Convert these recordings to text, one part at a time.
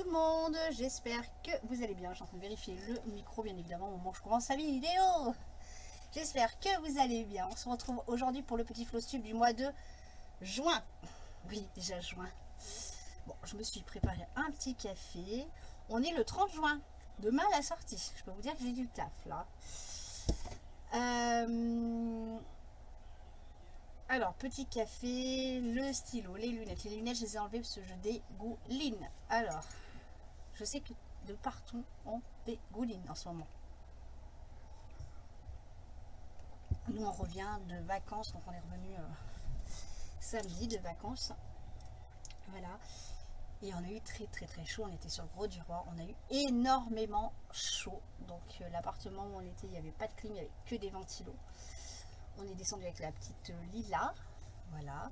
tout le monde, j'espère que vous allez bien. Je suis en train de vérifier le micro bien évidemment au moment où je commence la vidéo. J'espère que vous allez bien. On se retrouve aujourd'hui pour le petit flowtube du mois de juin. Oui, déjà juin. Bon, je me suis préparé un petit café. On est le 30 juin. Demain la sortie. Je peux vous dire que j'ai du taf là. Alors, petit café, le stylo, les lunettes. Les lunettes, je les ai enlevées parce que je dégouline. Alors, je sais que de partout, on dégouline en ce moment. Nous, on revient de vacances, donc on est revenu samedi de vacances. Voilà. Et on a eu très chaud. On était sur le Gros du Roi. On a eu énormément chaud. Donc, l'appartement où on était, il n'y avait pas de clim, il n'y avait que des ventilos. On est descendu avec la petite Lila. Voilà.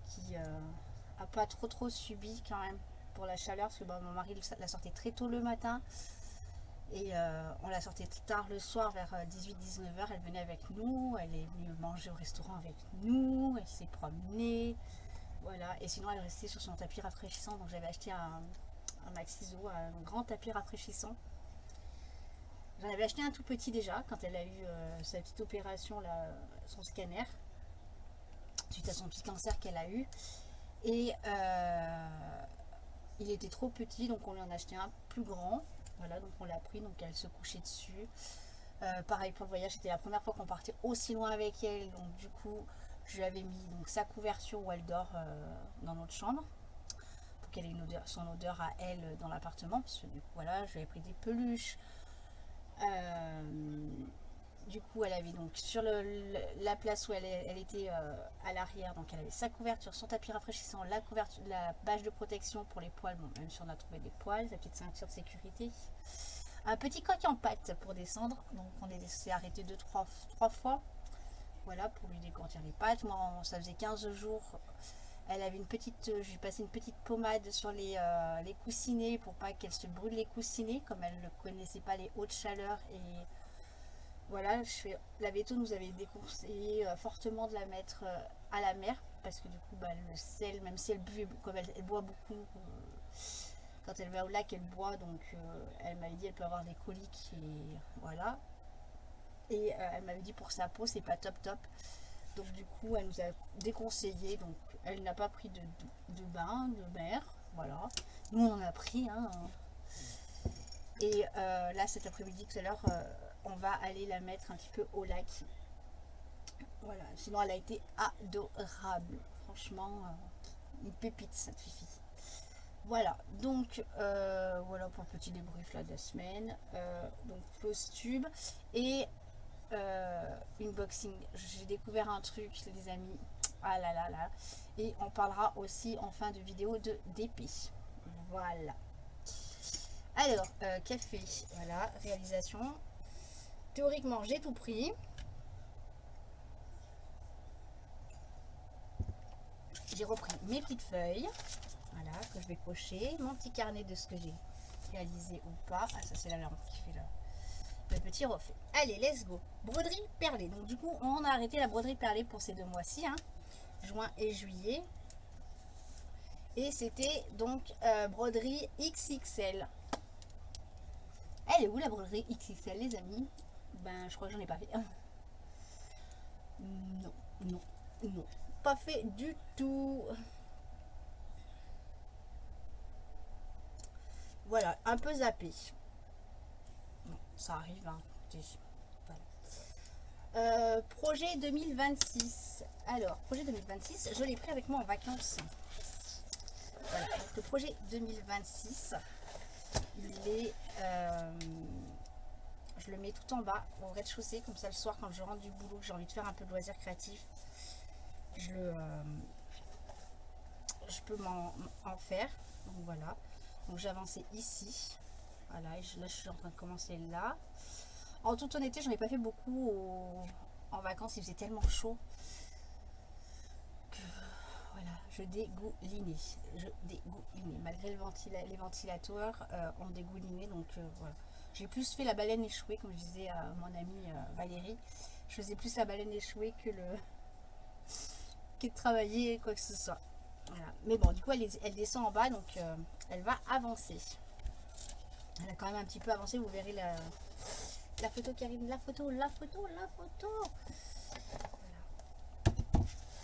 Qui a pas trop subi quand même pour la chaleur parce que mon mari la sortait très tôt le matin et on la sortait tard le soir vers 18-19h. Elle venait avec nous, elle est venue manger au restaurant avec nous, elle s'est promenée, voilà. Et sinon elle restait sur son tapis rafraîchissant, donc j'avais acheté un Maxiso, un grand tapis rafraîchissant. J'en avais acheté un tout petit déjà quand elle a eu sa petite opération là, son scanner suite à son petit cancer qu'elle a eu. Et il était trop petit, donc on lui en a acheté un plus grand. Voilà, donc on l'a pris, donc elle se couchait dessus. Pareil pour le voyage, c'était la première fois qu'on partait aussi loin avec elle, donc du coup je lui avais mis donc sa couverture où elle dort dans notre chambre pour qu'elle ait une odeur, son odeur à elle dans l'appartement, parce que du coup voilà, je lui avais pris des peluches. Du coup, elle avait donc sur la place où elle était à l'arrière, donc elle avait sa couverture, son tapis rafraîchissant, la couverture, la bâche de protection pour les poils, bon, même si on a trouvé des poils, sa petite ceinture de sécurité, un petit coq en pâte pour descendre, donc on s'est arrêté 2-3 fois, voilà, pour lui dégourdir les pattes. Moi, ça faisait 15 jours, elle avait une petite, j'ai passé une petite pommade sur les coussinets pour pas qu'elle se brûle les coussinets, comme elle ne connaissait pas les hautes chaleurs. Et voilà, la veto nous avait déconseillé fortement de la mettre à la mer parce que du coup le sel, même si elle buvait, comme elle boit beaucoup, quand elle va au lac elle boit, donc elle m'avait dit elle peut avoir des coliques et voilà. Et elle m'avait dit pour sa peau c'est pas top. Donc du coup elle nous a déconseillé, donc elle n'a pas pris de bain, de mer, voilà. Nous on en a pris, hein. Et là cet après-midi tout à l'heure on va aller la mettre un petit peu au lac. Voilà, sinon elle a été adorable. Franchement, une pépite cette fifi. Voilà, donc voilà pour le petit débrief là de la semaine. Donc flowtube et unboxing. J'ai découvert un truc les amis. Ah là là là. Et on parlera aussi en fin de vidéo de d'épée. Voilà. Alors, café, voilà, réalisation. Théoriquement, j'ai tout pris. J'ai repris mes petites feuilles, voilà, que je vais cocher. Mon petit carnet de ce que j'ai réalisé ou pas. Ah, ça, c'est la lampe qui fait le petit reflet. Allez, let's go. Broderie perlée. Donc, du coup, on a arrêté la broderie perlée pour ces 2 mois-ci, hein, juin et juillet. Et c'était donc broderie XXL. Elle est où la broderie XXL, les amis? Ben, je crois que j'en ai pas fait. Non. Pas fait du tout. Voilà, un peu zappé. Bon, ça arrive, hein. Voilà. Projet 2026. Alors, projet 2026, je l'ai pris avec moi en vacances. Voilà, donc le projet 2026, il est... je le mets tout en bas, au rez-de-chaussée, comme ça le soir quand je rentre du boulot, que j'ai envie de faire un peu de loisirs créatifs, je peux en faire. Donc voilà, donc j'ai avancé ici, voilà, et là je suis en train de commencer là. En toute honnêteté, j'en ai pas fait beaucoup en vacances, il faisait tellement chaud que voilà, je dégoulinais. Malgré les ventilateurs ont dégouliné, donc voilà. J'ai plus fait la baleine échouée, comme je disais à mon amie Valérie. Je faisais plus la baleine échouée que de travailler quoi que ce soit. Voilà. Mais bon, du coup, elle descend en bas, donc elle va avancer. Elle a quand même un petit peu avancé, vous verrez la photo qui arrive. La photo. Voilà.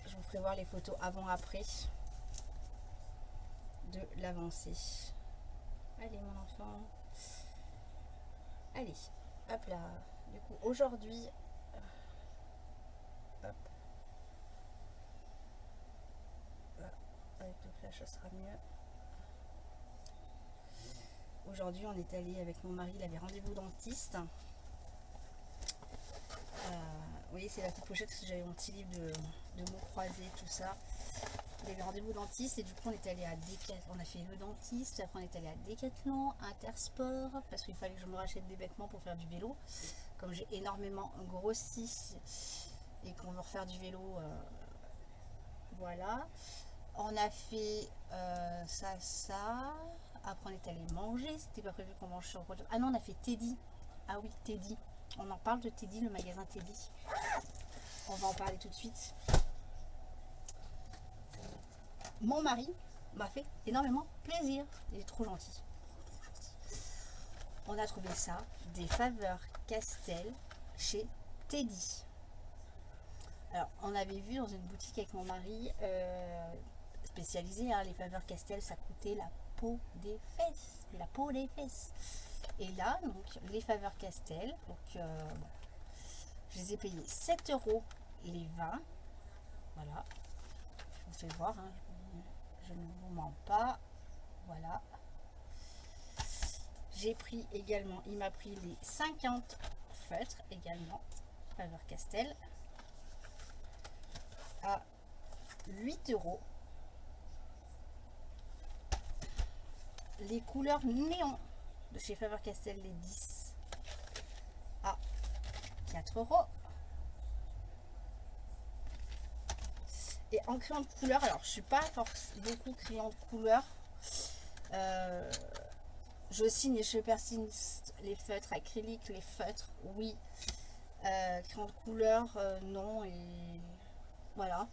Je vous ferai voir les photos avant-après de l'avancée. Allez, mon enfant. Allez, hop là. Du coup, aujourd'hui, hop. Avec le flash, ça sera mieux. Aujourd'hui, on est allé avec mon mari, il avait rendez-vous dentiste. Vous voyez, c'est la petite pochette parce que j'avais mon petit livre de mots croisés, tout ça. Il avait rendez-vous dentiste et du coup, on est allé à Decathlon. On a fait le dentiste, après on est allé à Decathlon, Intersport, parce qu'il fallait que je me rachète des vêtements pour faire du vélo. Comme j'ai énormément grossi et qu'on veut refaire du vélo, voilà. On a fait ça. Après, on est allé manger. C'était pas prévu qu'on mange sur le... Ah non, on a fait Teddy. Ah oui, Teddy. On en parle de Teddy, le magasin Teddy. On va en parler tout de suite. Mon mari m'a fait énormément plaisir. Il est trop gentil. On a trouvé ça, des faveurs Castel chez Teddy. Alors, on avait vu dans une boutique avec mon mari spécialisée, hein, les faveurs Castel, ça coûtait la peau des fesses. La peau des fesses. Et là, donc, les faveurs Castel, donc, bon, je les ai payés 7 € les 20. Voilà. Je vous fais voir, hein, je ne vous mens pas. Voilà. J'ai pris également, il m'a pris les 50 feutres également, faveur Castel, à 8 €. Les couleurs néon de chez Faber-Castell, les 10 à 4 €. Et en crayon de couleur, alors je suis pas forcément beaucoup crayon de couleur. Je signe chez Persiste les feutres acryliques, les feutres, oui. Crayon de couleur, non. Et voilà.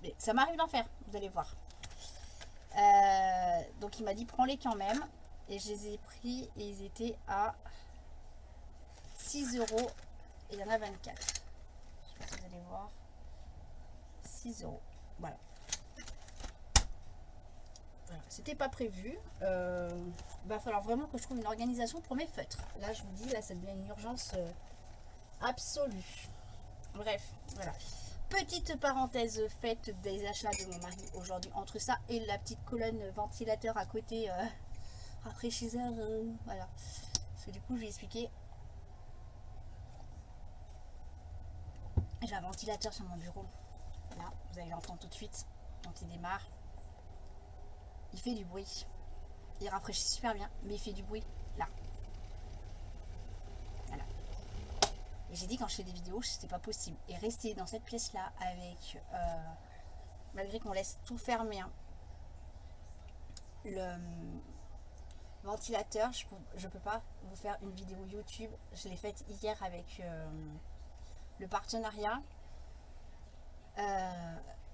Mais ça m'arrive d'en faire, vous allez voir. Donc il m'a dit prends-les quand même. Et je les ai pris et ils étaient à 6 € et il y en a 24. Je sais pas si vous allez voir. 6 €. Voilà. Voilà. C'était pas prévu. Va falloir vraiment que je trouve une organisation pour mes feutres. Là je vous dis, là ça devient une urgence absolue. Bref, voilà. Petite parenthèse faite des achats de mon mari aujourd'hui. Entre ça et la petite colonne ventilateur à côté, rafraîchisseur, voilà. Parce que du coup, je vais expliquer. J'ai un ventilateur sur mon bureau. Là, vous allez l'entendre tout de suite. Quand il démarre, il fait du bruit. Il rafraîchit super bien, mais il fait du bruit là. Voilà. Et j'ai dit quand je fais des vidéos, c'était pas possible. Et rester dans cette pièce là avec, malgré qu'on laisse tout fermer, hein, le ventilateur, je peux pas vous faire une vidéo YouTube. Je l'ai faite hier avec le partenariat.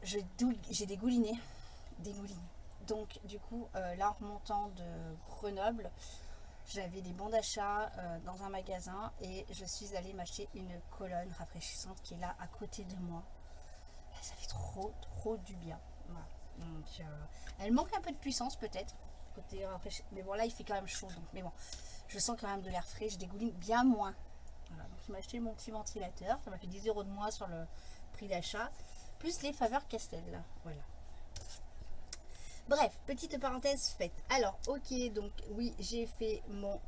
J'ai dégouliné. Donc du coup, là en remontant de Grenoble, j'avais des bons d'achat dans un magasin et je suis allée m'acheter une colonne rafraîchissante qui est là à côté de moi. Ça fait trop du bien. Voilà. Donc elle manque un peu de puissance peut-être côté rafraîchissant, mais bon là il fait quand même chaud, donc mais bon, je sens quand même de l'air frais, je dégouline bien moins. Voilà, donc je m'ai acheté mon petit ventilateur, ça m'a fait 10 € de moins sur le prix d'achat, plus les faveurs Castel. Voilà. Bref, petite parenthèse faite. Alors, ok, donc oui, j'ai fait mon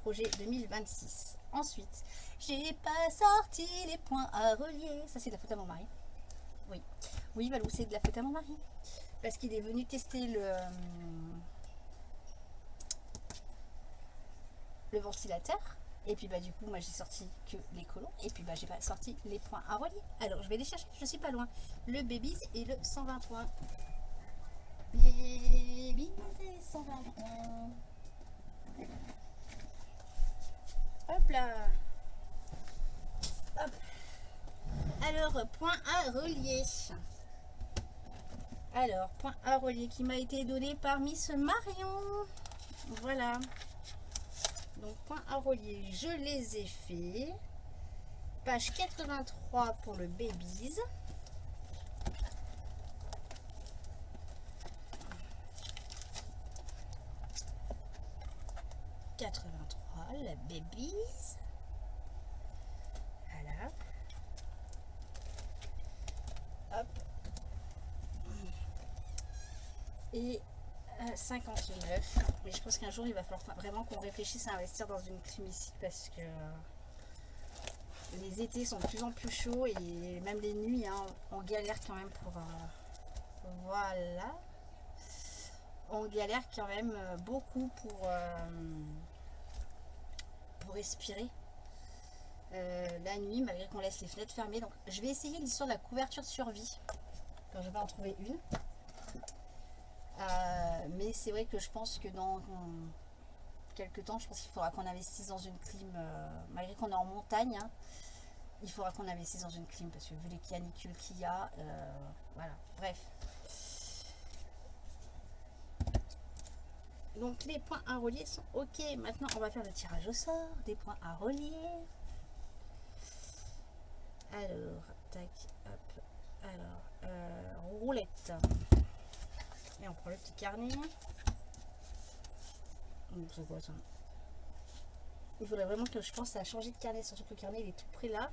projet 2026. Ensuite, j'ai pas sorti les points à relier. Ça, c'est de la faute à mon mari. Oui, Valou, c'est de la faute à mon mari. Parce qu'il est venu tester le ventilateur. Et puis, bah, du coup, moi, j'ai sorti que les colons. Et puis, bah, j'ai pas sorti les points à relier. Alors, je vais les chercher. Je suis pas loin. Le Babies et le 123. Baby, c'est 121. Hop là. Hop. Alors, point à relier. Alors, point à relier qui m'a été donné par Miss Marion. Voilà. Donc, point à relier, je les ai fait. Page 83 pour le Babies. La Babies. Voilà. Hop. Et 59. Mais je pense qu'un jour, il va falloir vraiment qu'on réfléchisse à investir dans une clim ici parce que les étés sont de plus en plus chauds et même les nuits, hein, on galère quand même pour... voilà. On galère quand même beaucoup pour respirer la nuit malgré qu'on laisse les fenêtres fermées. Donc je vais essayer l'histoire de la couverture de survie quand je vais en trouver une. Mais c'est vrai que je pense que dans quelques temps, je pense qu'il faudra qu'on investisse dans une clim, malgré qu'on est en montagne, hein, il faudra qu'on investisse dans une clim parce que vu les canicules qu'il y a, voilà, bref. Donc les points à relier sont ok. Maintenant on va faire le tirage au sort des points à relier. Alors, tac, hop, alors, roulette. Et on prend le petit carnet. C'est quoi ça? Il faudrait vraiment que je pense à changer de carnet, surtout que le carnet il est tout près là.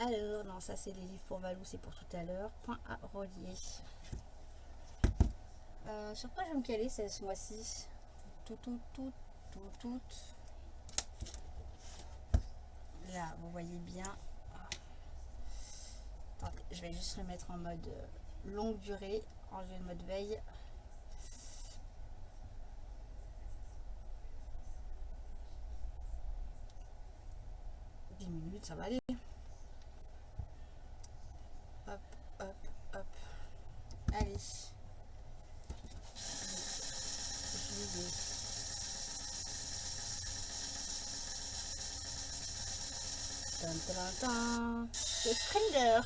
Alors, non, ça c'est les livres pour Valou, c'est pour tout à l'heure. Point à relier. Sur quoi je vais me caler ce mois-ci? Tout. Là, vous voyez bien. Attendez, je vais juste le mettre en mode longue durée, enlever le mode veille. Minutes, ça va aller. Hop. Allez. Juillet. C'est Kinder.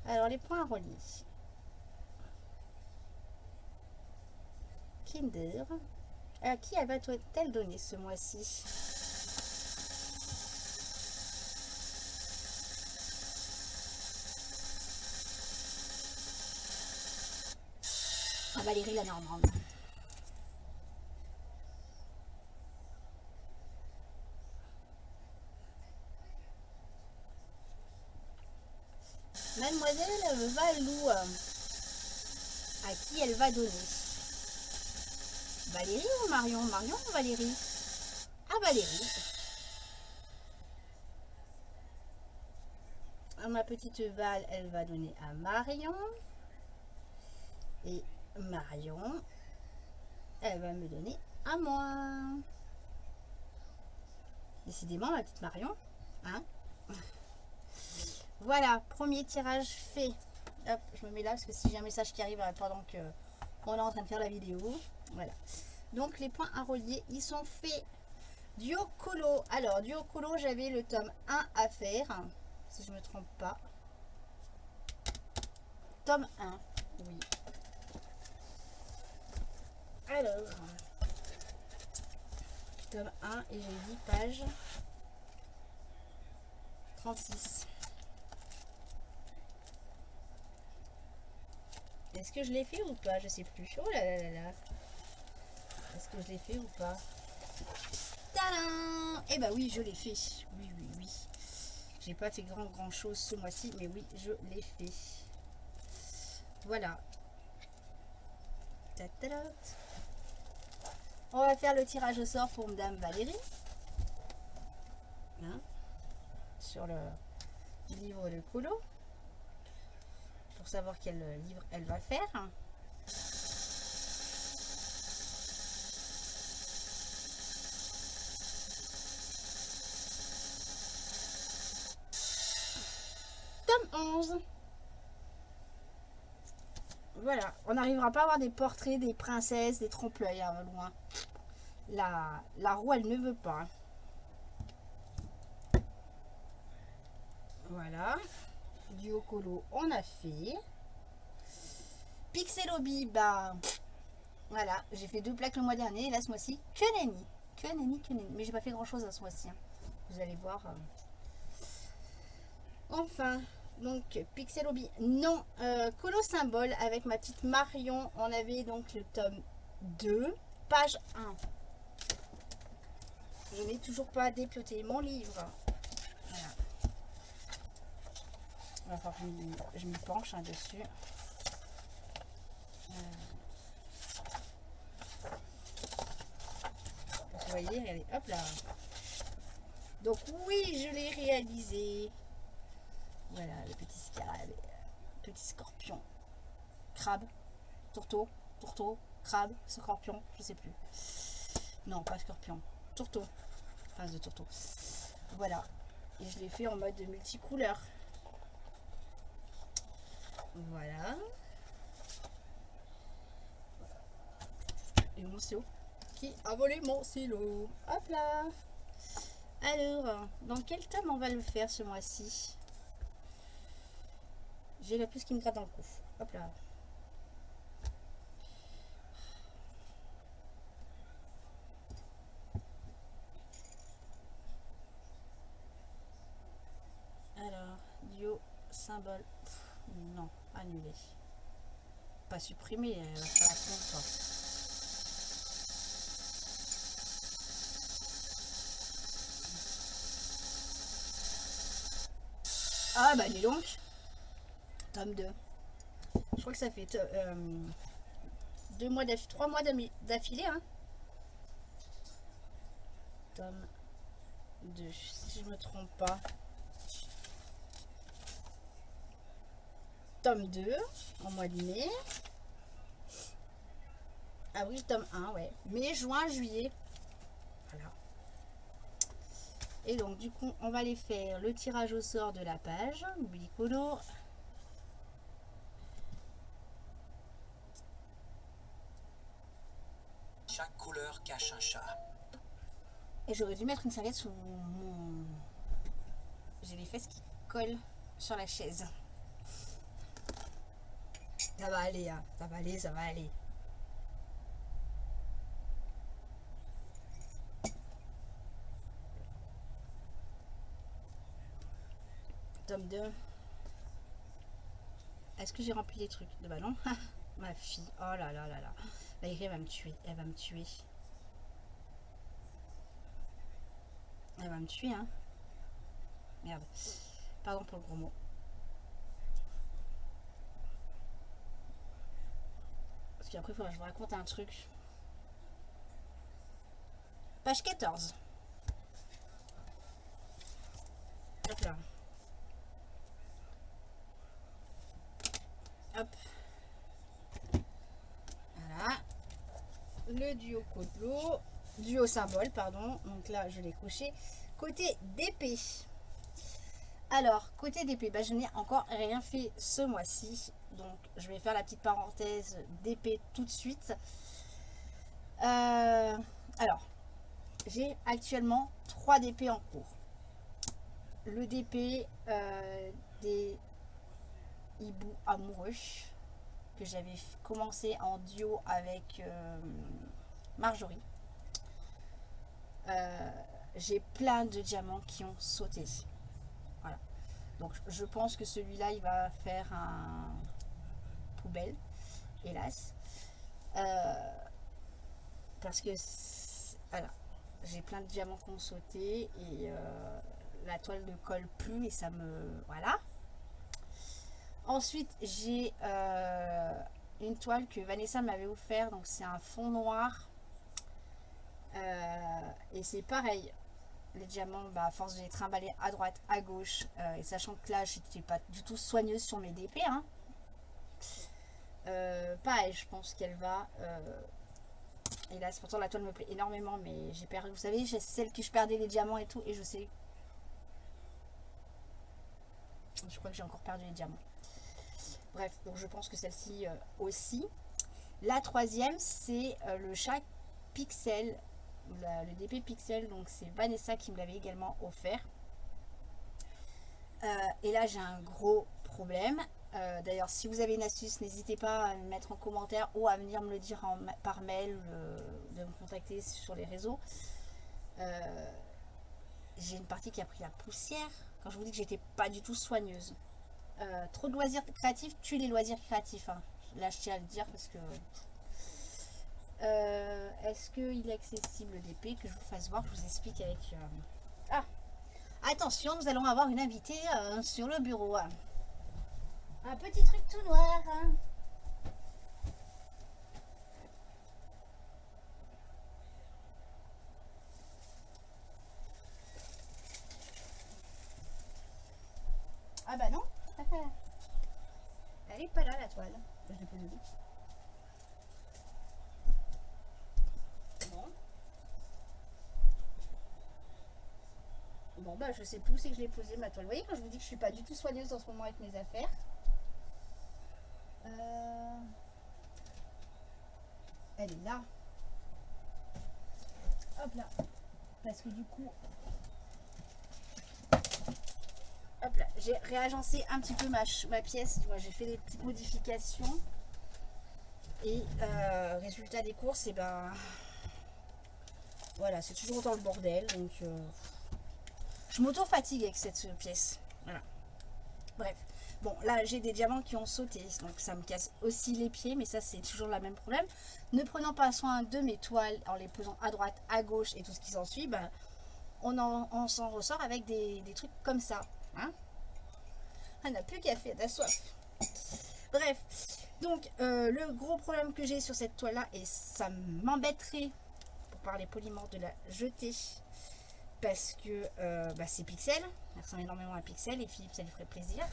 Alors, les points à relier. Kinder. À qui elle va-t-elle donner ce mois-ci? Valérie la Normande. Mademoiselle Valou, à qui elle va donner? Valérie ou Marion? Marion ou Valérie? Ah, Valérie. Ma petite Val, elle va donner à Marion. Et Marion, elle va me donner à moi. Décidément, ma petite Marion. Hein? Voilà, premier tirage fait. Hop, je me mets là parce que si j'ai un message qui arrive pendant que on est en train de faire la vidéo. Voilà. Donc les points à relier, ils sont faits. Duo Colo. Alors, Duo Colo, j'avais le tome 1 à faire. Si je me trompe pas. Tome 1. Oui. Alors, tome 1 et j'ai dit page 36. Est-ce que je l'ai fait ou pas? Je sais plus. Oh là là là là. Est-ce que je l'ai fait ou pas? Tadam! Eh bah oui, je l'ai fait. Oui. J'ai pas fait grand chose ce mois-ci, mais oui, je l'ai fait. Voilà. On va faire le tirage au sort pour Madame Valérie. Hein? Sur le livre de Colo. Pour savoir quel livre elle va faire. Tome 11. Voilà, on n'arrivera pas à avoir des portraits des princesses, des trompe-l'œil, hein, loin. La roue, elle ne veut pas. Voilà. Duo Colo, on a fait. Pixel Hobby, ben voilà, j'ai fait 2 plaques le mois dernier, et là ce mois-ci, que nenni. Que nenni, que nenni. Mais j'ai pas fait grand chose à ce mois-ci. Hein. Vous allez voir. Enfin, donc Pixel Hobby. Non, Colo Symbole avec ma petite Marion. On avait donc le tome 2, page 1. Je n'ai toujours pas déploté mon livre. Voilà. Il va falloir que je m'y penche hein, dessus. Vous voyez, regardez, hop là. Donc oui, je l'ai réalisé. Voilà, le petit scarab, petit scorpion. Crabe, tourteau, crabe, scorpion, je sais plus. Non, pas scorpion, tourteau. Face de tourteau. Voilà. Et je l'ai fait en mode multicouleur. Voilà. Et mon stylo qui a volé mon stylo. Hop là. Alors, dans quel tome on va le faire ce mois-ci? J'ai la puce qui me gratte dans le cou. Hop là. Alors, duo, symbole. Non, annulé. Pas supprimé, elle va faire la compte. Ah bah dis donc. Tome 2. Je crois que ça fait 2 mois d'affilée, 3 mois d'affilée. Hein. Tome 2, si je me trompe pas. Tome 2, en mois de mai. Avril, tome 1, ouais. Mai, juin, juillet. Voilà. Et donc, du coup, on va aller faire le tirage au sort de la page. Bicolo. Chaque couleur cache un chat. Et j'aurais dû mettre une serviette sous mon... J'ai les fesses qui collent sur la chaise. Ça va aller, hein. Ça va aller, ça va aller. Tome 2. Est-ce que j'ai rempli les trucs de ballon? Ma fille. Oh là là là là. La elle va me tuer. Elle va me tuer. Elle va me tuer, hein. Merde. Pardon pour le gros mot. Parce qu'après, il faudra que je vous raconte un truc. Page 14. Hop là. Hop. Voilà. Le duo Colo. Duo symbole, pardon. Donc là, je l'ai couché. Côté d'épée. Alors, côté d'épée, bah, je n'ai encore rien fait ce mois-ci. Donc, je vais faire la petite parenthèse d'épée tout de suite. Alors, j'ai actuellement 3 DP en cours. Le DP des hiboux amoureux que j'avais commencé en duo avec Marjorie. J'ai plein de diamants qui ont sauté. Voilà. Donc je pense que celui-là il va faire un poubelle, hélas. Parce que voilà, j'ai plein de diamants qui ont sauté et la toile ne colle plus et ça me... Voilà. Ensuite, j'ai une toile que Vanessa m'avait offert, donc c'est un fond noir. Et c'est pareil, les diamants, bah, à force de les trimballer à droite, à gauche, et sachant que là, je n'étais pas du tout soigneuse sur mes DP. Hein. Pareil, je pense qu'elle va... et là, pourtant, la toile me plaît énormément, mais j'ai perdu, vous savez, c'est celle que je perdais les diamants et tout, et je sais... Je crois que j'ai encore perdu les diamants. Bref, donc je pense que celle-ci aussi. La troisième, c'est le chat Pixel, le DP Pixel, donc c'est Vanessa qui me l'avait également offert. Et là, j'ai un gros problème, D'ailleurs, si vous avez une astuce, n'hésitez pas à me mettre en commentaire ou à venir me le dire par mail, de me contacter sur les réseaux. J'ai une partie qui a pris la poussière. Quand je vous dis que j'étais pas du tout soigneuse. Trop de loisirs créatifs tue les loisirs créatifs. Hein. Là, je tiens à le dire parce que... est-ce qu'il est accessible d'épée? Que je vous fasse voir, je vous explique avec... Ah, attention, nous allons avoir une invitée sur le bureau. Hein. Un petit truc tout noir. Hein. Ah bah non. Elle est pas là la toile. Je l'ai posée où? Bon. Bon bah je sais plus où c'est que je l'ai posée ma toile. Vous voyez quand je vous dis que je suis pas du tout soigneuse en ce moment avec mes affaires. Elle est là. Hop là. Parce que du coup... Hop là. J'ai réagencé un petit peu ma pièce. J'ai fait des petites modifications. Et résultat des courses, et ben... Voilà, c'est toujours dans le bordel. Donc... je m'auto-fatigue avec cette pièce. Voilà. Bref. Bon, là, j'ai des diamants qui ont sauté. Donc, ça me casse aussi les pieds. Mais ça, c'est toujours le même problème. Ne prenant pas soin de mes toiles, en les posant à droite, à gauche et tout ce qui s'ensuit, ben, on s'en ressort avec des trucs comme ça. Hein, on n'a plus qu'à faire de la soif. Bref. Donc, le gros problème que j'ai sur cette toile-là, et ça m'embêterait, pour parler poliment, de la jeter... Parce que c'est Pixel, elle ressemble énormément à Pixel et Philippe ça lui ferait plaisir.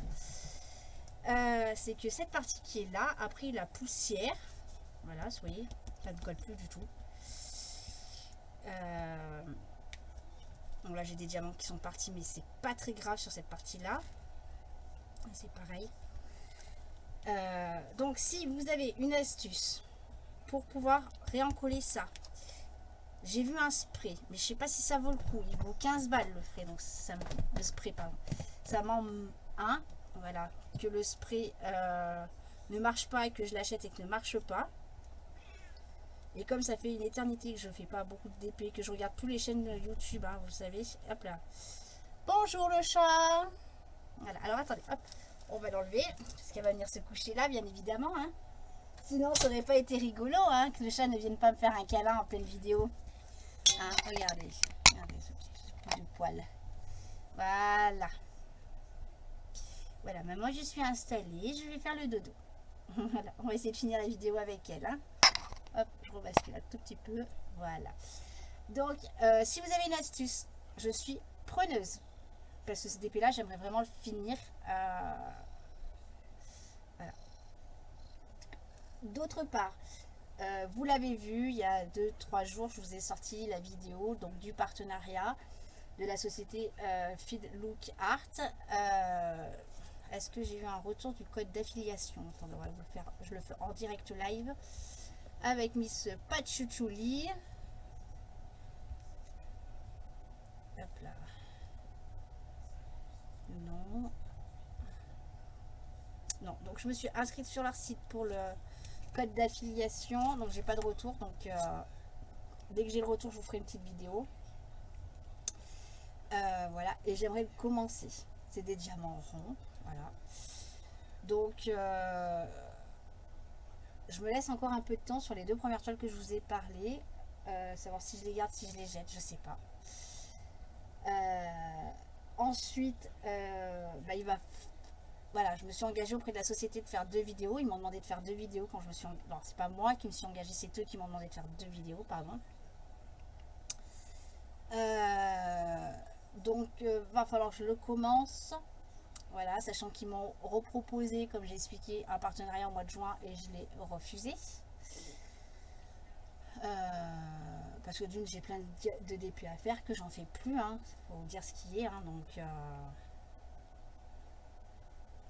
C'est que cette partie qui est là a pris la poussière. Voilà, vous voyez, ça ne colle plus du tout. Bon, là j'ai des diamants qui sont partis, mais c'est pas très grave sur cette partie là. C'est pareil. Donc si vous avez une astuce pour pouvoir réencoller ça. J'ai vu un spray, mais je sais pas si ça vaut le coup. Il vaut 15 balles le spray, donc le spray, pardon. Ça m'en... Hein, voilà. Que le spray ne marche pas et que je l'achète et que ne marche pas. Et comme ça fait une éternité que je fais pas beaucoup de DP, que je regarde tous les chaînes YouTube, hein, vous savez. Hop là. Bonjour le chat. Voilà, alors attendez, hop. On va l'enlever, parce qu'elle va venir se coucher là, bien évidemment. Hein. Sinon, ça n'aurait pas été rigolo, hein, que le chat ne vienne pas me faire un câlin en pleine vidéo. Hein, regardez ce petit bout de poil. Voilà. Voilà, mais moi je suis installée, je vais faire le dodo. Voilà, on va essayer de finir la vidéo avec elle. Hein. Hop, je rebascule un tout petit peu. Voilà. Donc, si vous avez une astuce, je suis preneuse. Parce que ce DP là, j'aimerais vraiment le finir. Voilà. D'autre part, vous l'avez vu, il y a 2-3 jours, je vous ai sorti la vidéo donc, du partenariat de la société Feed Look Art. Est-ce que j'ai eu un retour du code d'affiliation? Attendez, on va vous le faire, je le fais en direct live avec Miss Patchouchouli. Hop là. Non. Non, donc je me suis inscrite sur leur site pour le code d'affiliation, donc j'ai pas de retour, donc dès que j'ai le retour je vous ferai une petite vidéo. Voilà, et j'aimerais commencer. C'est des diamants ronds, voilà. Donc je me laisse encore un peu de temps sur les 2 premières toiles que je vous ai parlé, savoir si je les garde, si je les jette, je sais pas. Ensuite il va... Voilà, je me suis engagée auprès de la société de faire 2 vidéos. Ils m'ont demandé de faire 2 vidéos quand je me suis... Non, c'est pas moi qui me suis engagée, c'est eux qui m'ont demandé de faire 2 vidéos, pardon. Donc, va falloir que je le commence. Voilà, sachant qu'ils m'ont reproposé, comme j'ai expliqué, un partenariat au mois de juin et je l'ai refusé. Parce que d'une, j'ai plein de DP à faire que j'en fais plus. Hein. Faut dire ce qui est. Hein, donc...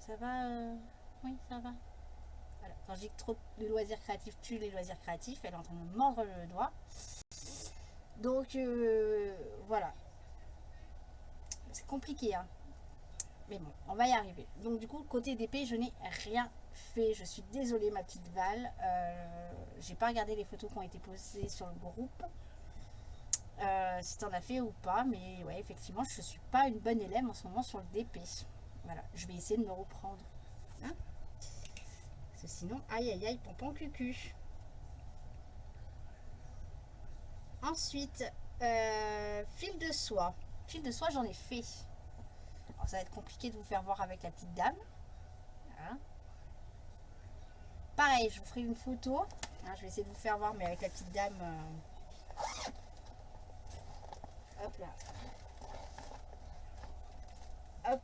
Ça va oui, ça va. Voilà. Quand je dis que trop de loisirs créatifs tue les loisirs créatifs, elle est en train de me mordre le doigt. Donc, voilà. C'est compliqué. Hein. Mais bon, on va y arriver. Donc du coup, côté DP, je n'ai rien fait. Je suis désolée, ma petite Val. J'ai pas regardé les photos qui ont été postées sur le groupe. Si t'en as fait ou pas. Mais ouais, effectivement, je suis pas une bonne élève en ce moment sur le DP. Voilà, je vais essayer de me reprendre. Hein, parce que sinon, aïe aïe aïe, pompon cucu. Ensuite, fil de soie. Fil de soie, j'en ai fait. Alors, ça va être compliqué de vous faire voir avec la petite dame. Voilà. Pareil, je vous ferai une photo. Hein, je vais essayer de vous faire voir, mais avec la petite dame. Hop là. Hop.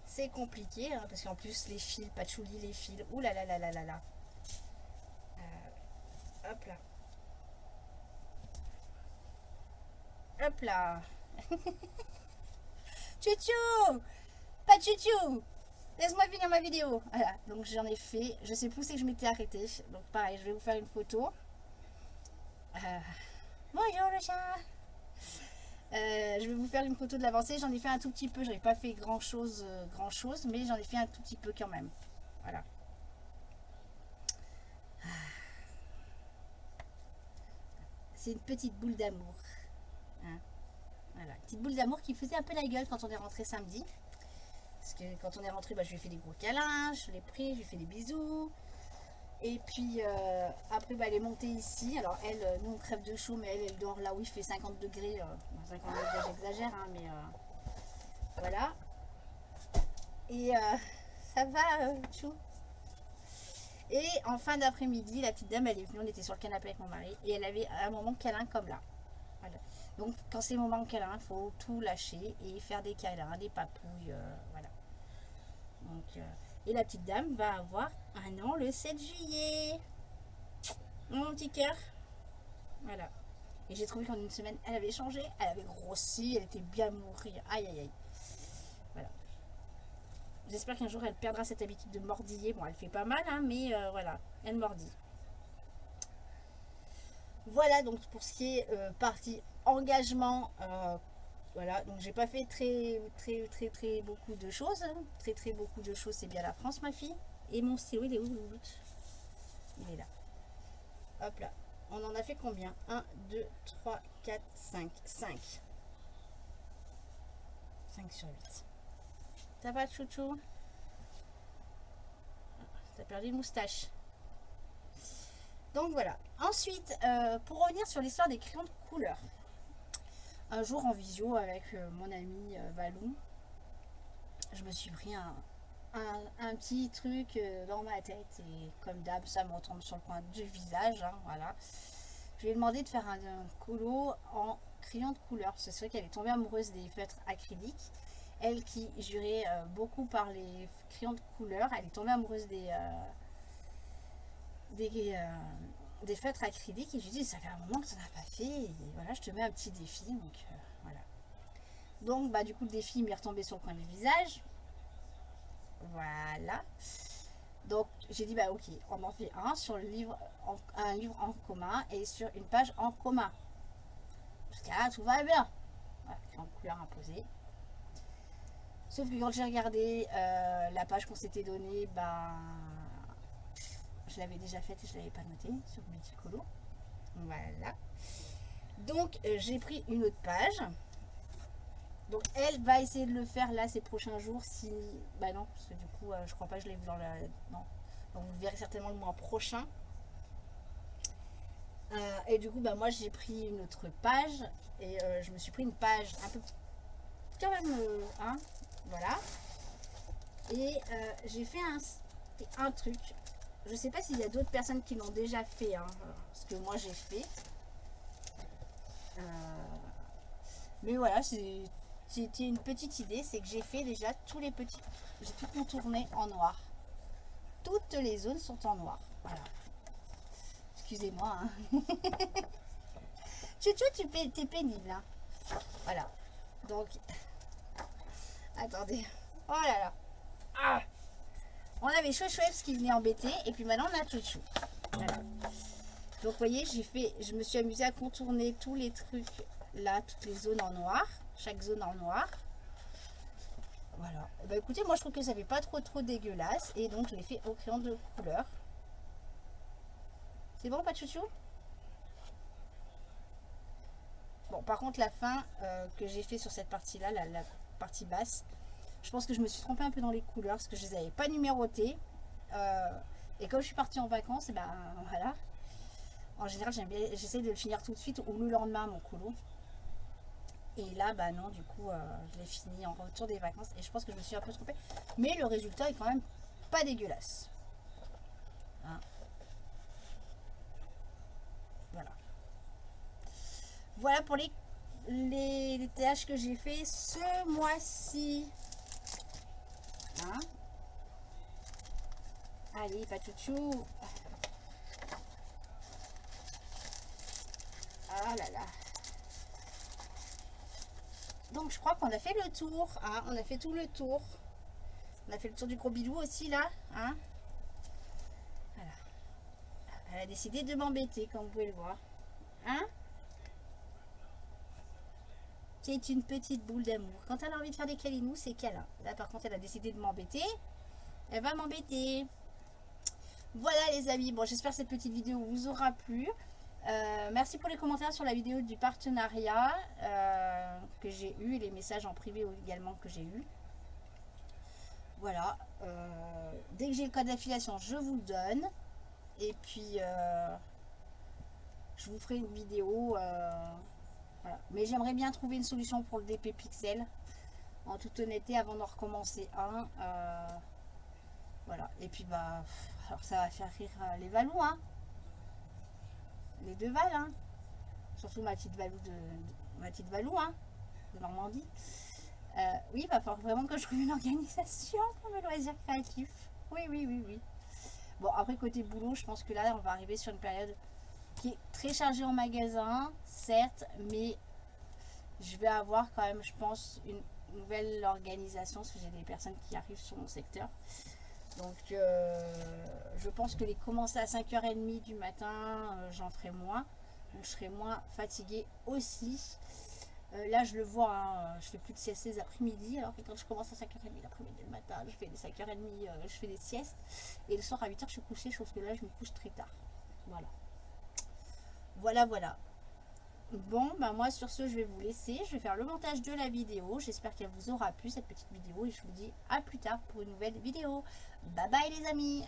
C'est compliqué, hein, parce qu'en plus, les fils, patchouli, les fils. Ouh là là là là là là. Hop là. Hop là. Tchou-tchou. Pas tchou-tchou. Laisse-moi finir ma vidéo. Voilà, donc j'en ai fait. Je sais plus où c'est que je m'étais arrêtée. Donc pareil, je vais vous faire une photo. Bonjour le chat. Je vais vous faire une photo de l'avancée. J'en ai fait un tout petit peu. J'avais pas fait grand chose, mais j'en ai fait un tout petit peu quand même. Voilà. C'est une petite boule d'amour. Hein, voilà, petite boule d'amour qui faisait un peu la gueule quand on est rentré samedi. Parce que quand on est rentré, je lui ai fait des gros câlins, je l'ai pris, je lui ai fait des bisous. Et puis après, elle est montée ici. Alors elle, nous on crève de chaud, mais elle dort là où il fait 50 degrés. 50 degrés, j'exagère, hein, mais voilà. Et ça va, chou. Et en fin d'après-midi, la petite dame, elle est venue, on était sur le canapé avec mon mari, et elle avait un moment câlin comme là. Voilà. Donc quand c'est le moment câlin, il faut tout lâcher et faire des câlins, des papouilles, voilà. Donc, et la petite dame va avoir un an le 7 juillet. Mon petit cœur. Voilà. Et j'ai trouvé qu'en une semaine, elle avait changé, elle avait grossi, elle était bien mourir. Aïe aïe aïe. Voilà. J'espère qu'un jour elle perdra cette habitude de mordiller. Bon, elle fait pas mal, hein, mais voilà, elle mordit. Voilà donc pour ce qui est partie engagement. Voilà, donc j'ai pas fait très beaucoup de choses. Très beaucoup de choses, c'est bien la France, ma fille. Et mon stylo, il est où? Il est là. Hop là. On en a fait combien? 1, 2, 3, 4, 5. 5 sur 8. Ça va, chouchou? T'as perdu une moustache. Donc voilà. Ensuite, pour revenir sur l'histoire des crayons de couleur. Un jour en visio avec mon ami Valou, je me suis pris un petit truc dans ma tête et comme d'hab ça me retombe sur le coin du visage, hein, voilà. Je lui ai demandé de faire un colo en crayon de couleur. C'est vrai qu'elle est tombée amoureuse des feutres acryliques. Elle qui jurait beaucoup par les crayons de couleur, elle est tombée amoureuse des feutres acryliques et je lui dis ça fait un moment que tu n'en as pas fait et voilà, je te mets un petit défi, donc voilà. Donc bah du coup le défi m'est retombé sur le coin du visage, voilà. Donc j'ai dit bah ok, on en fait un sur le livre, un livre en commun et sur une page en commun. Jusqu'à là tout va bien. Voilà, crayon de couleur imposé. Sauf que quand j'ai regardé la page qu'on s'était donnée, ben je l'avais déjà faite et je ne l'avais pas notée sur Multicolo. Voilà. Donc j'ai pris une autre page. Donc elle va essayer de le faire là ces prochains jours. Si. Bah non, parce que du coup je crois pas que je l'ai vu dans la. Non. Donc vous le verrez certainement le mois prochain. Et du coup bah moi j'ai pris une autre page. Et je me suis pris une page un peu. Quand même. Hein, voilà. Et j'ai fait un truc. Je sais pas s'il y a d'autres personnes qui l'ont déjà fait, hein, ce que moi j'ai fait. Mais voilà, c'était une petite idée, c'est que j'ai fait déjà tous les petits. J'ai tout contourné en noir. Toutes les zones sont en noir. Voilà. Excusez-moi. Hein. Chouchou, t'es pénible. Hein. Voilà. Donc. Attendez. Oh là là. Ah. On avait Chouchoueps qui venait embêter et puis maintenant on a Chouchou. Voilà. Donc vous voyez, je me suis amusée à contourner tous les trucs là, toutes les zones en noir, chaque zone en noir. Voilà. Bah écoutez, moi je trouve que ça fait pas trop dégueulasse. Et donc je l'ai fait au crayon de couleur. C'est bon, pas de chouchou? Bon, par contre, la fin que j'ai fait sur cette partie-là, la partie basse, je pense que je me suis trompée un peu dans les couleurs parce que je les avais pas numérotées. Et comme je suis partie en vacances, et ben voilà. En général, j'essaie de le finir tout de suite ou le lendemain, mon coulo. Et là, bah non, du coup, je l'ai fini en retour des vacances. Et je pense que je me suis un peu trompée. Mais le résultat est quand même pas dégueulasse. Hein, voilà. Voilà pour les tâches que j'ai fait ce mois-ci. Hein, allez, pas chouchou. Ah là là. Donc je crois qu'on a fait le tour. Hein, on a fait tout le tour. On a fait le tour du gros bidou aussi là. Hein, voilà. Elle a décidé de m'embêter, comme vous pouvez le voir. Hein, c'est une petite boule d'amour. Quand elle a envie de faire des câlinous, c'est câlin. Là par contre, elle a décidé de m'embêter. Elle va m'embêter. Voilà les amis. Bon, j'espère que cette petite vidéo vous aura plu. Merci pour les commentaires sur la vidéo du partenariat que j'ai eu et les messages en privé également que j'ai eu. Voilà. Dès que j'ai le code d'affiliation, je vous le donne. Et puis, je vous ferai une vidéo. Voilà. Mais j'aimerais bien trouver une solution pour le DP Pixel. En toute honnêteté, avant d'en recommencer un. Voilà. Et puis, bah, alors ça va faire rire les Valous, hein. Les deux Val, hein. Surtout ma petite Valou, hein, de Normandie. Oui, il va falloir vraiment que je trouve une organisation pour mes loisirs créatifs. Oui. Bon, après, côté boulot, je pense que là, on va arriver sur une période qui est très chargée en magasin, certes, mais je vais avoir quand même, je pense, une nouvelle organisation parce que j'ai des personnes qui arrivent sur mon secteur. Donc, je pense que les commencer à 5h30 du matin, j'en ferai moins. Donc, je serai moins fatiguée aussi. Là, je le vois, hein, je fais plus de siestes les après-midi. Alors que quand je commence à 5h30 l'après-midi le matin, je fais des 5h30, je fais des siestes. Et le soir à 8h, je suis couchée, chose que là, je me couche très tard. Voilà. Bon, bah moi sur ce, je vais vous laisser. Je vais faire le montage de la vidéo. J'espère qu'elle vous aura plu, cette petite vidéo. Et je vous dis à plus tard pour une nouvelle vidéo. Bye bye les amis!